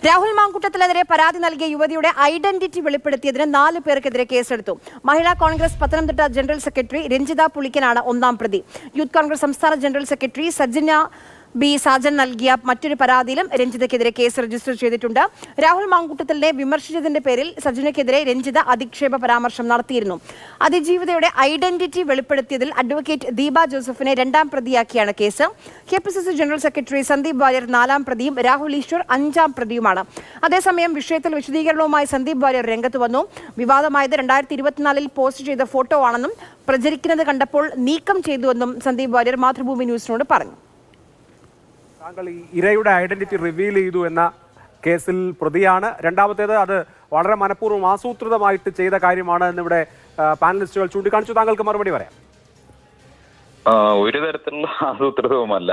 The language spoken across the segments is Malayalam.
രാഹുൽ മാങ്കൂട്ടത്തിനെതിരെ പരാതി നൽകിയ യുവതിയുടെ ഐഡന്റിറ്റി വെളിപ്പെടുത്തിയതിന് 4 പേർക്കെതിരെ കേസെടുത്തു. മഹിളാ കോൺഗ്രസ് പത്തനംതിട്ട ജനറൽ സെക്രട്ടറി രഞ്ജിത പുളിക്കനാണ് ഒന്നാം പ്രതി. യൂത്ത് കോൺഗ്രസ് സംസ്ഥാന ജനറൽ സെക്രട്ടറി സജ്ജന ബി സാജൻ നൽകിയ മറ്റൊരു പരാതിയിലും രഞ്ജിതയ്ക്കെതിരെ കേസ് രജിസ്റ്റർ ചെയ്തിട്ടുണ്ട്. രാഹുൽ മാങ്കൂട്ടത്തിലിനെ വിമർശിച്ചതിന്റെ പേരിൽ സജ്ജനയ്ക്കെതിരെ രഞ്ജിത അധിക്ഷേപ പരാമർശം നടത്തിയിരുന്നു. അതിജീവിതയുടെ ഐഡന്റിറ്റി വെളിപ്പെടുത്തിയതിൽ അഡ്വക്കേറ്റ് ദീപ ജോസഫിനെ 2ാം പ്രതിയാക്കിയാണ് case. KPCC general secretary Sandeep Warrier 4ാം പ്രതിയും രാഹുൽ ഈശ്വർ 5ാം പ്രതിയുമാണ്. അതേസമയം വിഷയത്തിൽ വിശദീകരണവുമായി സന്ദീപ് വാര്യർ രംഗത്ത് വന്നു. വിവാദമായത് 2024 പോസ്റ്റ് ചെയ്ത ഫോട്ടോ ആണെന്നും പ്രചരിക്കുന്നത് കണ്ടപ്പോൾ നീക്കം ചെയ്തുവെന്നും സന്ദീപ് വാര്യർ മാതൃഭൂമി ന്യൂസിനോട് പറഞ്ഞു. താങ്കൾ ഈ ഇരയുടെ ഐഡന്റിറ്റി റിവീൽ ചെയ്തു എന്ന കേസിൽ പ്രതിയാണ്. രണ്ടാമത്തേത് അത് വളരെ മനഃപൂർവ്വം ആസൂത്രിതമായിട്ട് ചെയ്ത കാര്യമാണ് എന്നിവിടെ പാനലിസ്റ്റുകൾ ചൂണ്ടിക്കാണിച്ചു. താങ്കൾക്ക് മറുപടി പറയാം. ഒരു തരത്തിലുള്ള ആസൂത്രിതവുമല്ല.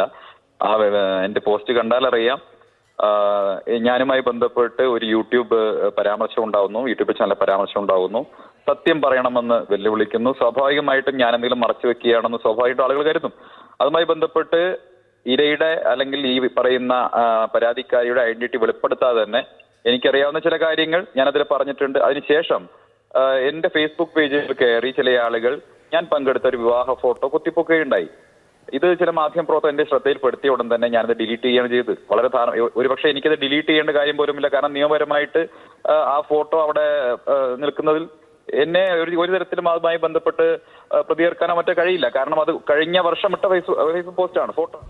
എന്റെ പോസ്റ്റ് കണ്ടാൽ അറിയാം. ഞാനുമായി ബന്ധപ്പെട്ട് ഒരു യൂട്യൂബ് പരാമർശം ഉണ്ടാവുന്നു, യൂട്യൂബ് ചാനൽ പരാമർശം ഉണ്ടാവുന്നു. സത്യം പറയണമെന്ന് വെല്ലുവിളിക്കുന്നു. സ്വാഭാവികമായിട്ടും ഞാൻ എന്തെങ്കിലും മറച്ചു വെക്കുകയാണെന്ന് സ്വാഭാവികമായിട്ടും ആളുകൾ കരുതും. അതുമായി ബന്ധപ്പെട്ട് ഇരയുടെ അല്ലെങ്കിൽ ഈ പറയുന്ന പരാതിക്കാരിയുടെ ഐഡന്റിറ്റി വെളിപ്പെടുത്താതെ തന്നെ എനിക്കറിയാവുന്ന ചില കാര്യങ്ങൾ ഞാനതിൽ പറഞ്ഞിട്ടുണ്ട്. അതിനുശേഷം എന്റെ ഫേസ്ബുക്ക് പേജിൽ കയറി ചില ആളുകൾ ഞാൻ പങ്കെടുത്ത ഒരു വിവാഹ ഫോട്ടോ കുത്തിപ്പൊക്കുകയുണ്ടായി. ഇത് ചില മാധ്യമപ്രവർത്തകർ എന്റെ ശ്രദ്ധയിൽപ്പെടുത്തിയ ഉടൻ തന്നെ ഞാനത് ഡിലീറ്റ് ചെയ്യുകയാണ് ചെയ്തത്. വളരെ ഒരുപക്ഷെ എനിക്കത് ഡിലീറ്റ് ചെയ്യേണ്ട കാര്യം പോലുമില്ല. കാരണം നിയമപരമായിട്ട് ആ ഫോട്ടോ അവിടെ നിൽക്കുന്നതിൽ എന്നെ ഒരു തരത്തിലും അതുമായി ബന്ധപ്പെട്ട് പ്രതികരിക്കാനോ മറ്റോ കഴിയില്ല. കാരണം അത് കഴിഞ്ഞ വർഷം ഇട്ട ഫേസ്ബുക്ക് പോസ്റ്റാണ്, ഫോട്ടോ.